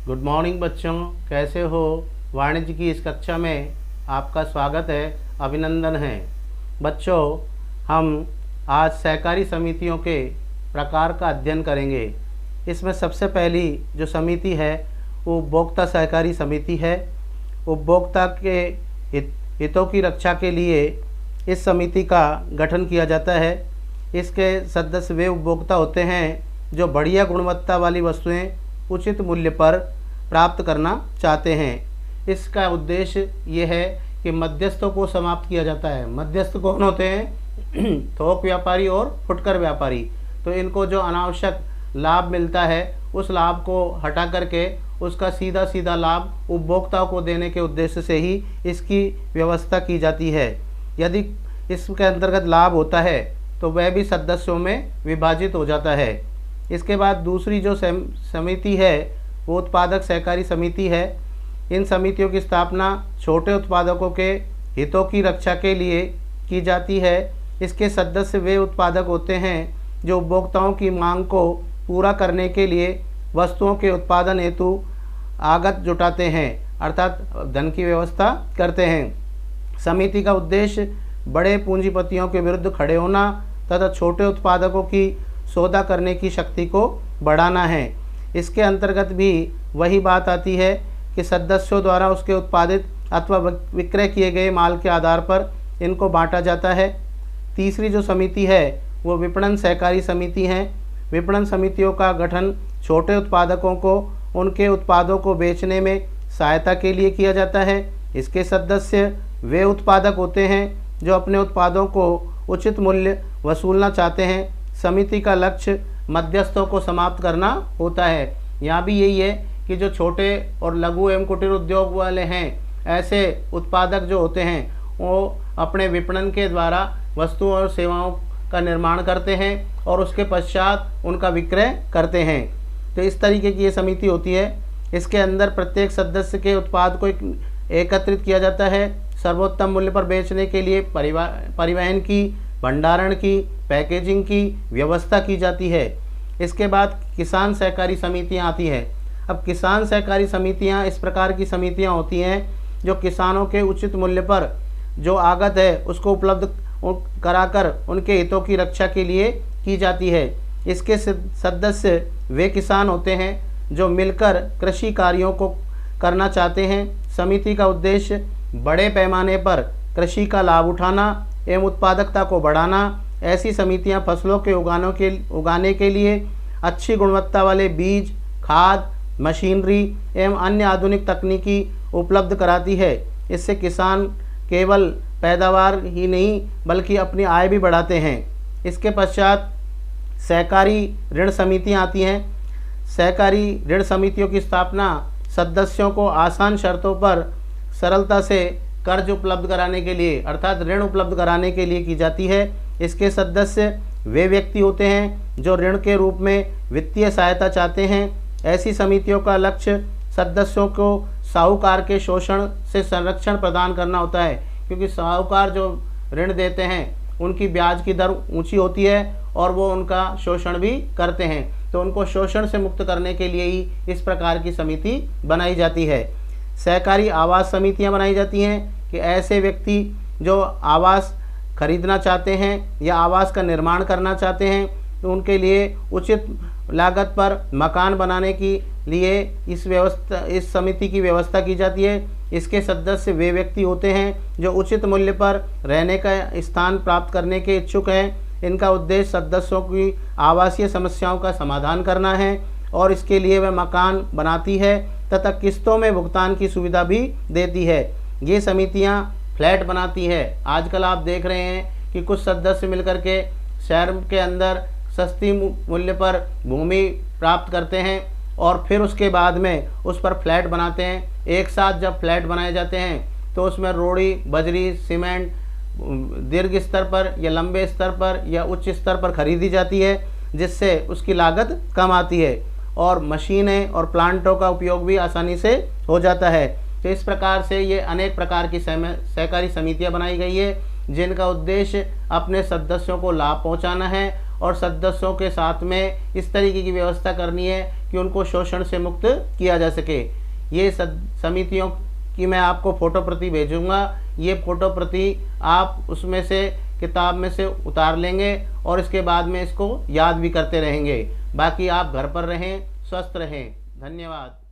Good morning बच्चों, कैसे हो। वाणिज्य की इस कक्षा में आपका स्वागत है, अभिनंदन है। बच्चों, हम आज सहकारी समितियों के प्रकार का अध्ययन करेंगे। इसमें सबसे पहली जो समिति है वो उपभोक्ता सहकारी समिति है। उपभोक्ता के हितों की रक्षा के लिए इस समिति का गठन किया जाता है। इसके सदस्य वे उपभोक्ता होते हैं जो बढ़िया गुणवत्ता वाली वस्तुएं उचित मूल्य पर प्राप्त करना चाहते हैं। इसका उद्देश्य ये है कि मध्यस्थों को समाप्त किया जाता है। मध्यस्थ कौन होते हैं? थोक व्यापारी और फुटकर व्यापारी। तो इनको जो अनावश्यक लाभ मिलता है उस लाभ को हटा करके उसका सीधा सीधा लाभ उपभोक्ताओं को देने के उद्देश्य से ही इसकी व्यवस्था की जाती है। यदि इसके अंतर्गत लाभ होता है तो वह भी सदस्यों में विभाजित हो जाता है। इसके बाद दूसरी जो समिति है वो उत्पादक सहकारी समिति है। इन समितियों की स्थापना छोटे उत्पादकों के हितों की रक्षा के लिए की जाती है। इसके सदस्य वे उत्पादक होते हैं जो उपभोक्ताओं की मांग को पूरा करने के लिए वस्तुओं के उत्पादन हेतु आगत जुटाते हैं, अर्थात धन की व्यवस्था करते हैं। समिति का उद्देश्य बड़े पूंजीपतियों के विरुद्ध खड़े होना तथा छोटे उत्पादकों की सौदा करने की शक्ति को बढ़ाना है। इसके अंतर्गत भी वही बात आती है कि सदस्यों द्वारा उसके उत्पादित अथवा विक्रय किए गए माल के आधार पर इनको बांटा जाता है। तीसरी जो समिति है वो विपणन सहकारी समिति है। विपणन समितियों का गठन छोटे उत्पादकों को उनके उत्पादों को बेचने में सहायता के लिए किया जाता है। इसके सदस्य वे उत्पादक होते हैं जो अपने उत्पादों को उचित मूल्य वसूलना चाहते हैं। समिति का लक्ष्य मध्यस्थों को समाप्त करना होता है। यहाँ भी यही है कि जो छोटे और लघु एवं कुटीर उद्योग वाले हैं, ऐसे उत्पादक जो होते हैं वो अपने विपणन के द्वारा वस्तुओं और सेवाओं का निर्माण करते हैं और उसके पश्चात उनका विक्रय करते हैं। तो इस तरीके की ये समिति होती है। इसके अंदर प्रत्येक सदस्य के उत्पाद को एकत्रित किया जाता है। सर्वोत्तम मूल्य पर बेचने के लिए परिवहन की, भंडारण की, पैकेजिंग की व्यवस्था की जाती है। इसके बाद किसान सहकारी समितियां आती हैं। अब किसान सहकारी समितियां इस प्रकार की समितियां होती हैं जो किसानों के उचित मूल्य पर जो आगत है उसको उपलब्ध कराकर उनके हितों की रक्षा के लिए की जाती है। इसके सदस्य वे किसान होते हैं जो मिलकर कृषि कार्यों को करना चाहते हैं। समिति का उद्देश्य बड़े पैमाने पर कृषि का लाभ उठाना एवं उत्पादकता को बढ़ाना। ऐसी समितियां फसलों के उगाने के लिए अच्छी गुणवत्ता वाले बीज, खाद, मशीनरी एवं अन्य आधुनिक तकनीकी उपलब्ध कराती है। इससे किसान केवल पैदावार ही नहीं बल्कि अपनी आय भी बढ़ाते हैं। इसके पश्चात सहकारी ऋण समितियां आती हैं। सहकारी ऋण समितियों की स्थापना सदस्यों को आसान शर्तों पर सरलता से कर्ज उपलब्ध कराने के लिए, अर्थात ऋण उपलब्ध कराने के लिए की जाती है। इसके सदस्य वे व्यक्ति होते हैं जो ऋण के रूप में वित्तीय सहायता चाहते हैं। ऐसी समितियों का लक्ष्य सदस्यों को साहूकार के शोषण से संरक्षण प्रदान करना होता है, क्योंकि साहूकार जो ऋण देते हैं उनकी ब्याज की दर ऊंची होती है और वो उनका शोषण भी करते हैं। तो उनको शोषण से मुक्त करने के लिए ही इस प्रकार की समिति बनाई जाती है। सहकारी आवास समितियां बनाई जाती हैं कि ऐसे व्यक्ति जो आवास खरीदना चाहते हैं या आवास का निर्माण करना चाहते हैं तो उनके लिए उचित लागत पर मकान बनाने के लिए इस समिति की व्यवस्था की जाती है। इसके सदस्य वे व्यक्ति होते हैं जो उचित मूल्य पर रहने का स्थान प्राप्त करने के इच्छुक हैं। इनका उद्देश्य सदस्यों की आवासीय समस्याओं का समाधान करना है और इसके लिए वह मकान बनाती है तथा किस्तों में भुगतान की सुविधा भी देती है। ये समितियां फ्लैट बनाती है। आजकल आप देख रहे हैं कि कुछ सदस्य मिलकर के शहर के अंदर सस्ती मूल्य पर भूमि प्राप्त करते हैं और फिर उसके बाद में उस पर फ्लैट बनाते हैं। एक साथ जब फ्लैट बनाए जाते हैं तो उसमें रोड़ी, बजरी, सीमेंट दीर्घ स्तर पर या लंबे स्तर पर या उच्च स्तर पर खरीदी जाती है, जिससे उसकी लागत कम आती है और मशीनें और प्लांटों का उपयोग भी आसानी से हो जाता है। तो इस प्रकार से ये अनेक प्रकार की सहकारी समितियां बनाई गई है जिनका उद्देश्य अपने सदस्यों को लाभ पहुंचाना है और सदस्यों के साथ में इस तरीके की व्यवस्था करनी है कि उनको शोषण से मुक्त किया जा सके। ये समितियों की मैं आपको फ़ोटो प्रति भेजूँगा। ये फ़ोटो प्रति आप उसमें से किताब में से उतार लेंगे और इसके बाद में इसको याद भी करते रहेंगे। बाकी आप घर पर रहें, स्वस्थ रहें। धन्यवाद।